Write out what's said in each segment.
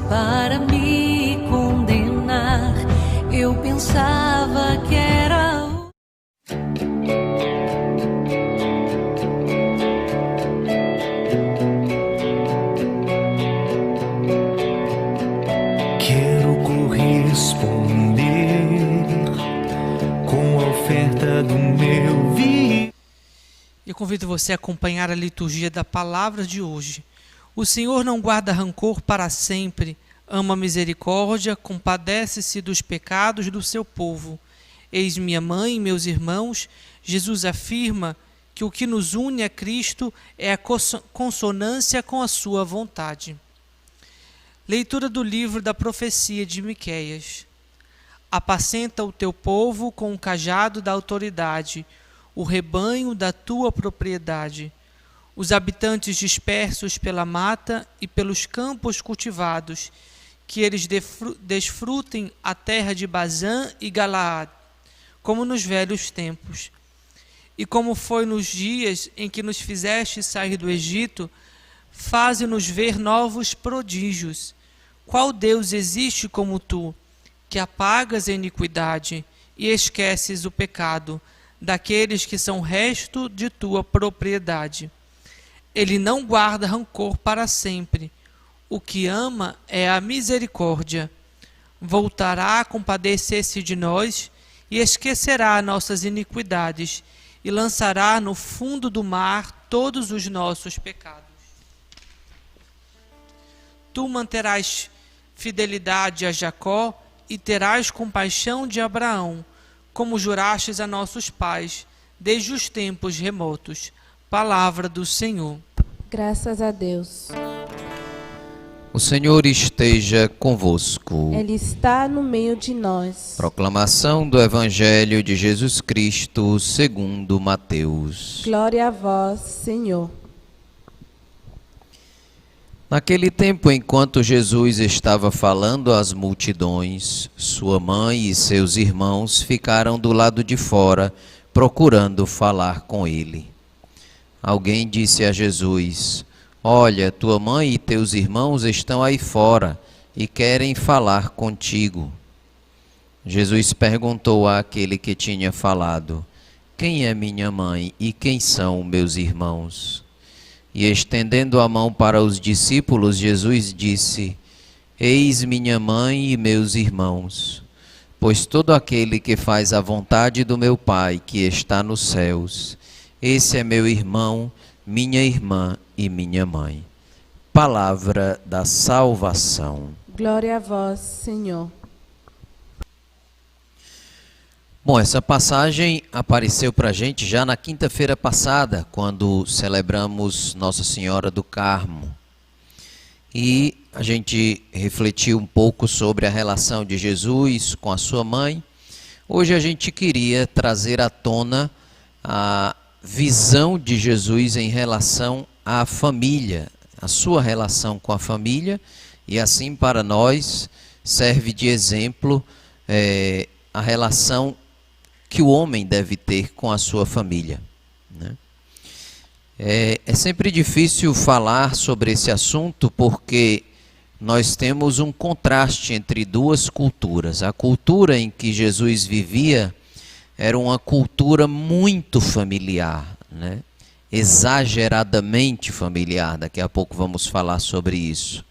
para me condenar. Eu pensava que era o... Quero corresponder com a oferta do meu vir. Eu convido você a acompanhar a liturgia da palavra de hoje. O Senhor não guarda rancor para sempre, ama a misericórdia, compadece-se dos pecados do seu povo. Eis minha mãe e meus irmãos, Jesus afirma que o que nos une a Cristo é a consonância com a sua vontade. Leitura do livro da profecia de Miqueias. Apacenta o teu povo com o cajado da autoridade, o rebanho da tua propriedade. Os habitantes dispersos pela mata e pelos campos cultivados, que eles desfrutem a terra de Bazã e Galaad, como nos velhos tempos. E como foi nos dias em que nos fizeste sair do Egito, faze-nos ver novos prodígios. Qual Deus existe como tu, que apagas a iniquidade e esqueces o pecado daqueles que são resto de tua propriedade? Ele não guarda rancor para sempre. O que ama é a misericórdia. Voltará a compadecer-se de nós e esquecerá nossas iniquidades e lançará no fundo do mar todos os nossos pecados. Tu manterás fidelidade a Jacó e terás compaixão de Abraão, como jurastes a nossos pais, desde os tempos remotos. Palavra do Senhor. Graças a Deus. O Senhor esteja convosco. Ele está no meio de nós. Proclamação do Evangelho de Jesus Cristo segundo Mateus. Glória a vós, Senhor. Naquele tempo, enquanto Jesus estava falando às multidões, sua mãe e seus irmãos ficaram do lado de fora, procurando falar com ele. Alguém disse a Jesus: Olha, tua mãe e teus irmãos estão aí fora e querem falar contigo. Jesus perguntou àquele que tinha falado: Quem é minha mãe e quem são meus irmãos? E estendendo a mão para os discípulos, Jesus disse: Eis minha mãe e meus irmãos, pois todo aquele que faz a vontade do meu Pai que está nos céus, esse é meu irmão, minha irmã e minha mãe. Palavra da salvação. Glória a vós, Senhor. Bom, essa passagem apareceu para a gente já na quinta-feira passada, quando celebramos Nossa Senhora do Carmo. E a gente refletiu um pouco sobre a relação de Jesus com a sua mãe. Hoje a gente queria trazer à tona a visão de Jesus em relação à família, a sua relação com a família, e assim para nós serve de exemplo a relação que o homem deve ter com a sua família, né? É sempre difícil falar sobre esse assunto porque nós temos um contraste entre duas culturas. A cultura em que Jesus vivia era uma cultura muito familiar, né? Exageradamente familiar. Daqui a pouco vamos falar sobre isso.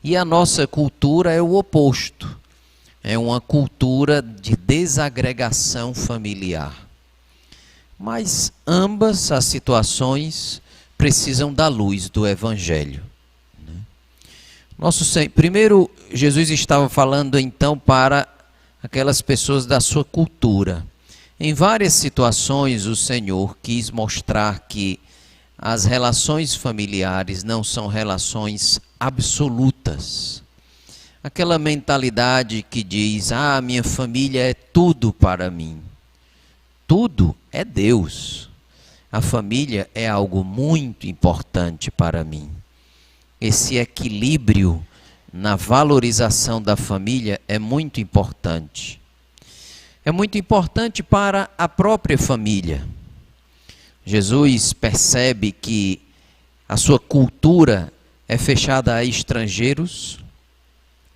E a nossa cultura é o oposto. É uma cultura de desagregação familiar. Mas ambas as situações precisam da luz do Evangelho, né? Primeiro, Jesus estava falando então para aquelas pessoas da sua cultura. Em várias situações, o Senhor quis mostrar que as relações familiares não são relações absolutas. Aquela mentalidade que diz: minha família é tudo para mim. Tudo é Deus. A família é algo muito importante para mim. Esse equilíbrio na valorização da família é muito importante. É muito importante para a própria família. Jesus percebe que a sua cultura é fechada a estrangeiros,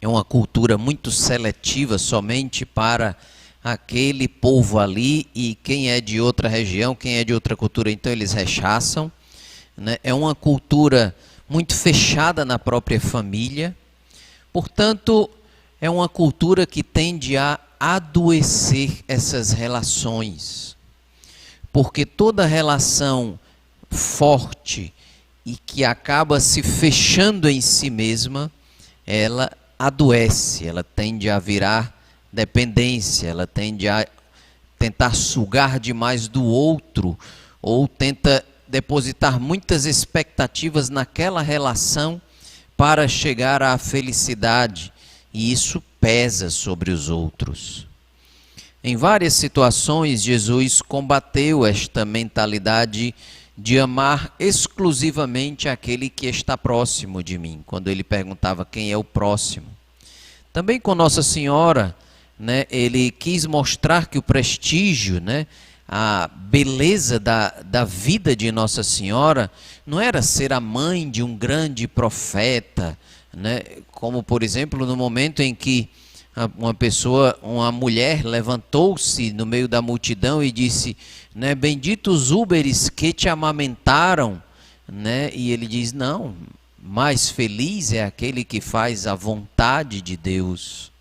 é uma cultura muito seletiva somente para aquele povo ali, e quem é de outra região, quem é de outra cultura, então eles rechaçam, né? É uma cultura muito fechada na própria família, portanto, é uma cultura que tende a adoecer essas relações, porque toda relação forte e que acaba se fechando em si mesma, ela adoece, ela tende a virar dependência, ela tende a tentar sugar demais do outro, ou tenta depositar muitas expectativas naquela relação para chegar à felicidade, e isso pesa sobre os outros. Em várias situações, Jesus combateu esta mentalidade de amar exclusivamente aquele que está próximo de mim, quando ele perguntava quem é o próximo. Também com Nossa Senhora, né, ele quis mostrar que o prestígio, né, a beleza da vida de Nossa Senhora não era ser a mãe de um grande profeta, né, como por exemplo no momento em que uma mulher levantou-se no meio da multidão e disse, né, benditos úberes que te amamentaram, né, e ele diz, não, mais feliz é aquele que faz a vontade de Deus.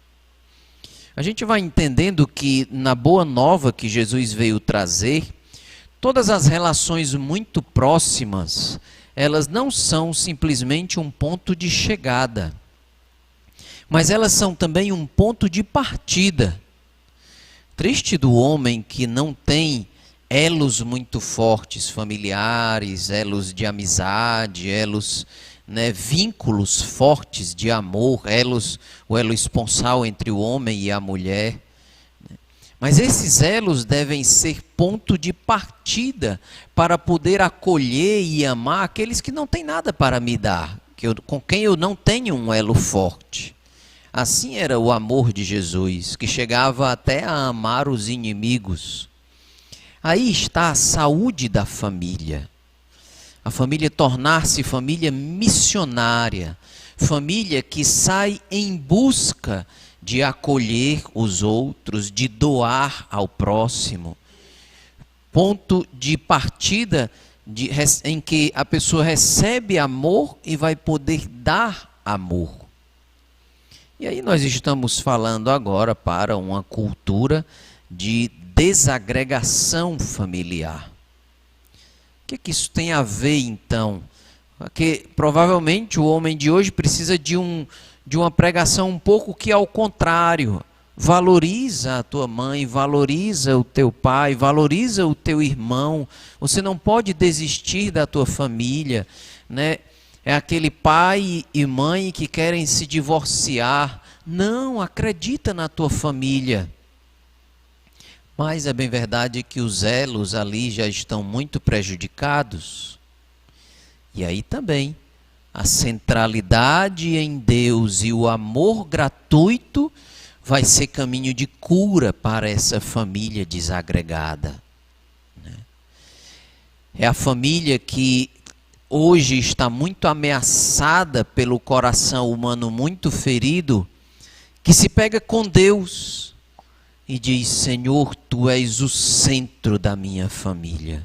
A gente vai entendendo que na boa nova que Jesus veio trazer, todas as relações muito próximas, elas não são simplesmente um ponto de chegada, mas elas são também um ponto de partida. Triste do homem que não tem elos muito fortes, familiares, elos de amizade, elos, né, vínculos fortes de amor, o elo esponsal entre o homem e a mulher. Mas esses elos devem ser ponto de partida para poder acolher e amar aqueles que não têm nada para me dar, com quem eu não tenho um elo forte. Assim era o amor de Jesus, que chegava até a amar os inimigos. Aí está a saúde da família. A família tornar-se família missionária, família que sai em busca de acolher os outros, de doar ao próximo. Ponto de partida em que a pessoa recebe amor e vai poder dar amor. E aí nós estamos falando agora para uma cultura de desagregação familiar. O que isso tem a ver então? Porque provavelmente o homem de hoje precisa de uma pregação um pouco que ao contrário. Valoriza a tua mãe, valoriza o teu pai, valoriza o teu irmão. Você não pode desistir da tua família, né? É aquele pai e mãe que querem se divorciar. Não, acredita na tua família. Mas é bem verdade que os elos ali já estão muito prejudicados. E aí também, a centralidade em Deus e o amor gratuito vai ser caminho de cura para essa família desagregada. É a família que hoje está muito ameaçada pelo coração humano muito ferido, que se pega com Deus e diz, Senhor, Tu és o centro da minha família.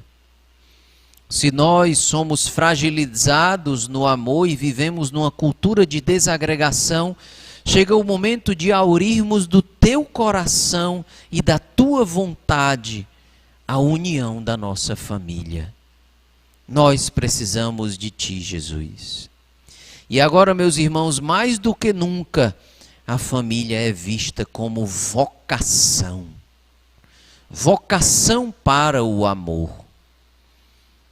Se nós somos fragilizados no amor e vivemos numa cultura de desagregação, chega o momento de aurirmos do Teu coração e da Tua vontade a união da nossa família. Nós precisamos de Ti, Jesus. E agora, meus irmãos, mais do que nunca, a família é vista como vocação. Vocação para o amor.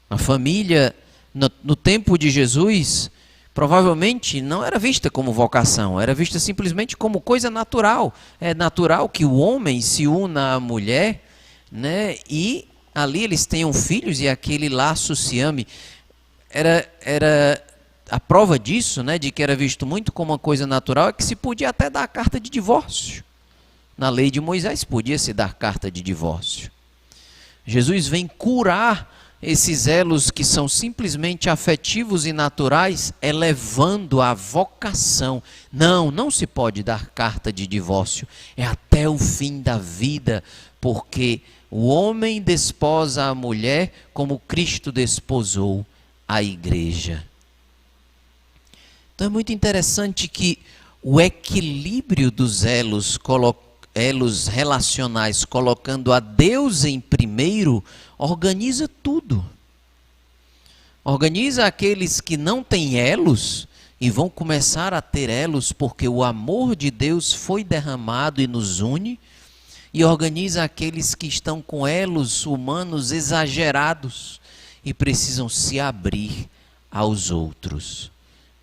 A família, no tempo de Jesus, provavelmente não era vista como vocação, era vista simplesmente como coisa natural. É natural que o homem se una à mulher, né, e ali eles tenham filhos e aquele laço se ame. Era a prova disso, né, de que era visto muito como uma coisa natural, é que se podia até dar a carta de divórcio. Na lei de Moisés podia se dar carta de divórcio. Jesus vem curar esses elos que são simplesmente afetivos e naturais, elevando a vocação. Não se pode dar carta de divórcio, é até o fim da vida, porque o homem desposa a mulher como Cristo desposou a igreja. Então é muito interessante que o equilíbrio dos elos relacionais, colocando a Deus em primeiro, organiza tudo. Organiza aqueles que não têm elos e vão começar a ter elos, porque o amor de Deus foi derramado e nos une. E organiza aqueles que estão com elos humanos exagerados e precisam se abrir aos outros.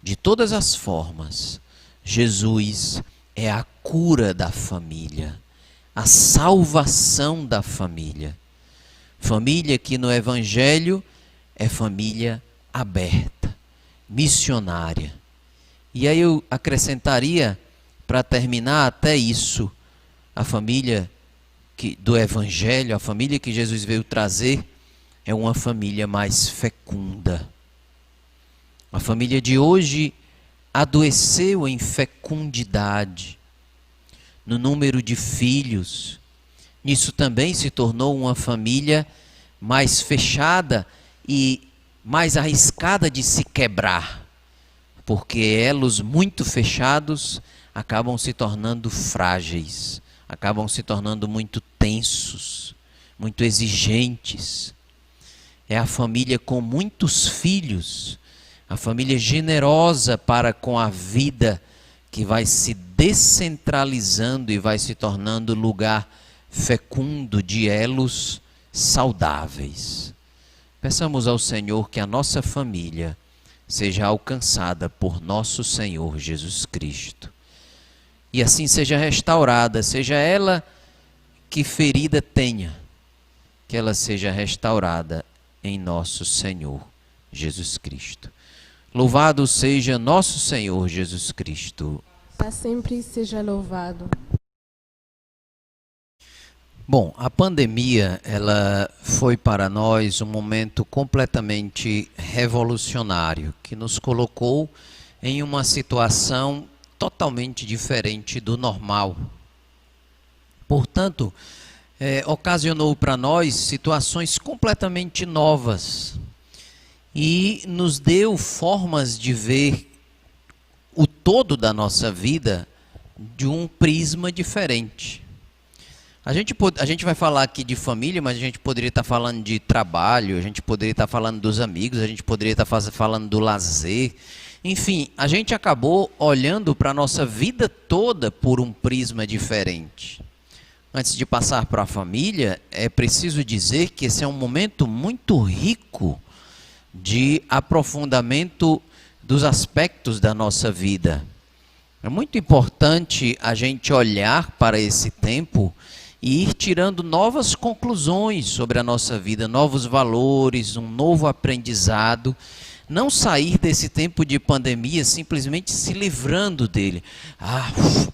De todas as formas, Jesus é a cura da família, a salvação da família. Família que no Evangelho é família aberta, missionária. E aí eu acrescentaria, para terminar até isso, a família do Evangelho, a família que Jesus veio trazer, é uma família mais fecunda. A família de hoje adoeceu em fecundidade, no número de filhos. Nisso também se tornou uma família mais fechada e mais arriscada de se quebrar, porque elos muito fechados acabam se tornando frágeis, acabam se tornando muito tensos, muito exigentes. É a família com muitos filhos, a família generosa para com a vida, que vai se descentralizando e vai se tornando lugar fecundo de elos saudáveis. Peçamos ao Senhor que a nossa família seja alcançada por nosso Senhor Jesus Cristo. E assim seja restaurada, seja ela que ferida tenha, que ela seja restaurada em nosso Senhor Jesus Cristo. Louvado seja nosso Senhor Jesus Cristo. Para sempre seja louvado. Bom, a pandemia, ela foi para nós um momento completamente revolucionário, que nos colocou em uma situação totalmente diferente do normal. Portanto, ocasionou para nós situações completamente novas e nos deu formas de ver o todo da nossa vida de um prisma diferente. A gente vai falar aqui de família, mas a gente poderia estar falando de trabalho, a gente poderia estar falando dos amigos, a gente poderia estar falando do lazer. Enfim, a gente acabou olhando para a nossa vida toda por um prisma diferente. Antes de passar para a família, é preciso dizer que esse é um momento muito rico de aprofundamento dos aspectos da nossa vida. É muito importante a gente olhar para esse tempo e ir tirando novas conclusões sobre a nossa vida, novos valores, um novo aprendizado. Não sair desse tempo de pandemia simplesmente se livrando dele.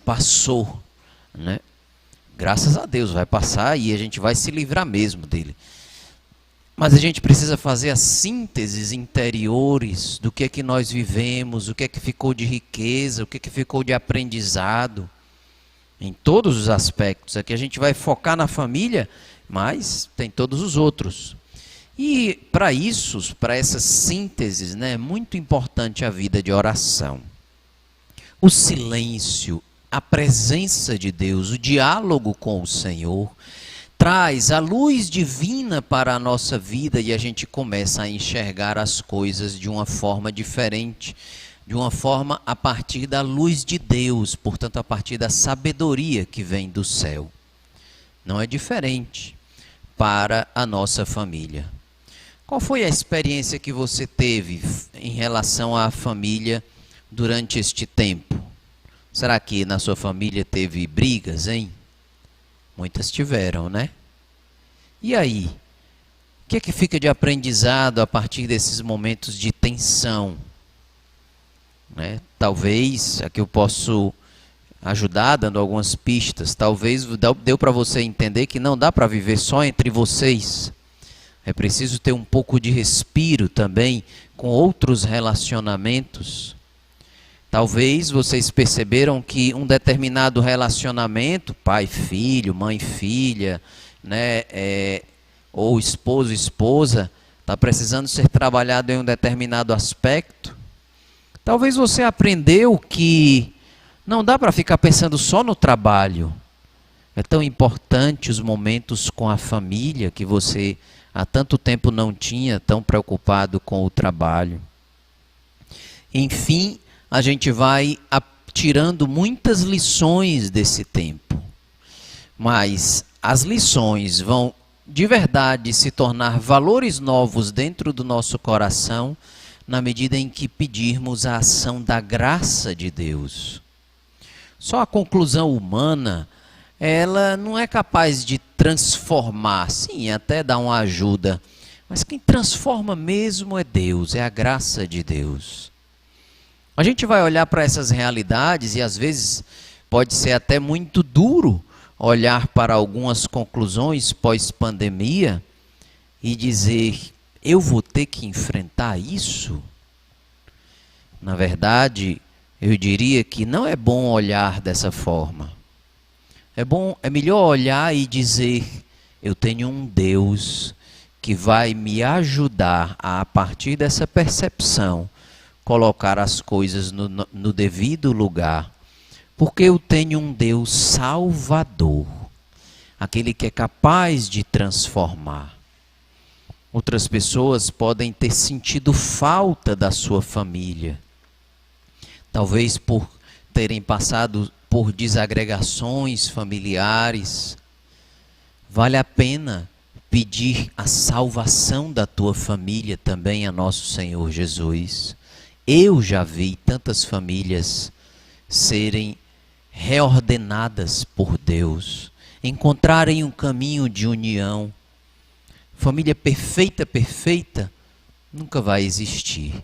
Passou, né? Graças a Deus vai passar e a gente vai se livrar mesmo dele. Mas a gente precisa fazer as sínteses interiores do que é que nós vivemos, o que é que ficou de riqueza, o que é que ficou de aprendizado, em todos os aspectos. Aqui a gente vai focar na família, mas tem todos os outros. E para isso, para essas sínteses, né, é muito importante a vida de oração. O silêncio, a presença de Deus, o diálogo com o Senhor, traz a luz divina para a nossa vida e a gente começa a enxergar as coisas de uma forma diferente, de uma forma a partir da luz de Deus, portanto a partir da sabedoria que vem do céu. Não é diferente para a nossa família. Qual foi a experiência que você teve em relação à família durante este tempo? Será que na sua família teve brigas, hein? Muitas tiveram, né? E aí? O que é que fica de aprendizado a partir desses momentos de tensão? Né? Talvez, aqui eu posso ajudar dando algumas pistas, talvez deu para você entender que não dá para viver só entre vocês. É preciso ter um pouco de respiro também com outros relacionamentos. Talvez vocês perceberam que um determinado relacionamento, pai-filho, mãe-filha, né, ou esposo-esposa, está precisando ser trabalhado em um determinado aspecto. Talvez você aprendeu que não dá para ficar pensando só no trabalho. É tão importante os momentos com a família que você há tanto tempo não tinha, tão preocupado com o trabalho. Enfim, a gente vai tirando muitas lições desse tempo. Mas as lições vão de verdade se tornar valores novos dentro do nosso coração na medida em que pedirmos a ação da graça de Deus. Só a conclusão humana, ela não é capaz de transformar, sim, até dar uma ajuda, mas quem transforma mesmo é Deus, é a graça de Deus. A gente vai olhar para essas realidades e às vezes pode ser até muito duro olhar para algumas conclusões pós-pandemia e dizer, eu vou ter que enfrentar isso? Na verdade, eu diria que não é bom olhar dessa forma. É melhor olhar e dizer, eu tenho um Deus que vai me ajudar a partir dessa percepção, colocar as coisas no devido lugar. Porque eu tenho um Deus salvador, aquele que é capaz de transformar. Outras pessoas podem ter sentido falta da sua família. Talvez por terem passado por desagregações familiares. Vale a pena pedir a salvação da tua família também a nosso Senhor Jesus. Eu já vi tantas famílias serem reordenadas por Deus, encontrarem um caminho de união. Família perfeita, perfeita, nunca vai existir.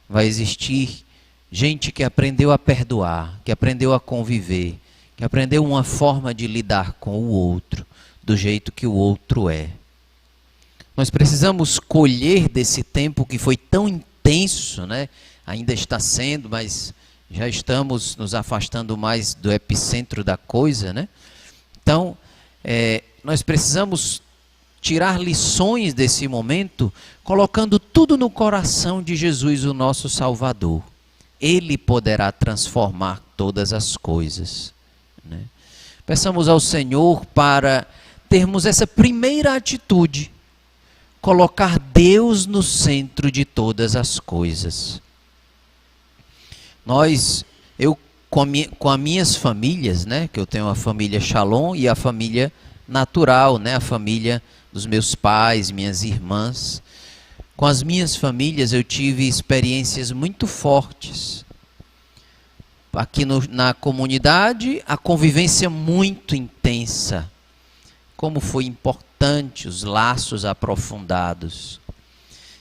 Vai existir gente que aprendeu a perdoar, que aprendeu a conviver, que aprendeu uma forma de lidar com o outro, do jeito que o outro é. Nós precisamos colher desse tempo que foi tão intenso, né? Ainda está sendo, mas já estamos nos afastando mais do epicentro da coisa, né? Então, nós precisamos tirar lições desse momento, colocando tudo no coração de Jesus, o nosso Salvador. Ele poderá transformar todas as coisas, né? Peçamos ao Senhor para termos essa primeira atitude, colocar Deus no centro de todas as coisas. Eu com as minhas famílias, né, que eu tenho a família Shalom e a família natural, né, a família dos meus pais, minhas irmãs. Com as minhas famílias eu tive experiências muito fortes. Aqui na comunidade, a convivência muito intensa. Como foi importante os laços aprofundados.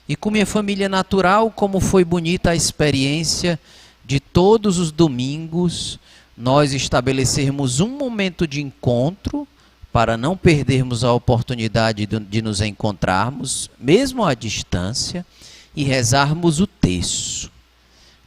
E com minha família natural, como foi bonita a experiência de todos os domingos, nós estabelecermos um momento de encontro, para não perdermos a oportunidade de nos encontrarmos, mesmo à distância, e rezarmos o terço.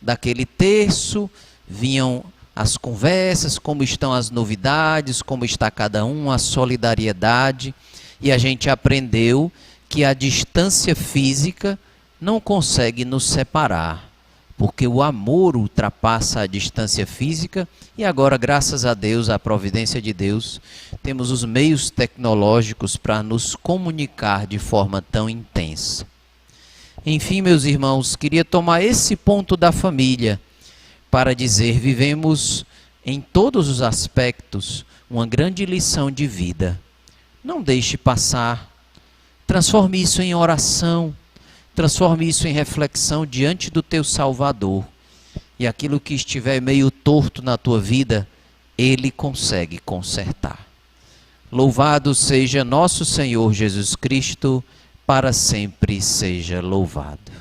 Daquele terço vinham as conversas, como estão as novidades, como está cada um, a solidariedade, e a gente aprendeu que a distância física não consegue nos separar, porque o amor ultrapassa a distância física e agora, graças a Deus, à providência de Deus, temos os meios tecnológicos para nos comunicar de forma tão intensa. Enfim, meus irmãos, queria tomar esse ponto da família para dizer, vivemos em todos os aspectos uma grande lição de vida. Não deixe passar, transforme isso em oração, transforme isso em reflexão diante do teu Salvador. E aquilo que estiver meio torto na tua vida, Ele consegue consertar. Louvado seja nosso Senhor Jesus Cristo, para sempre seja louvado.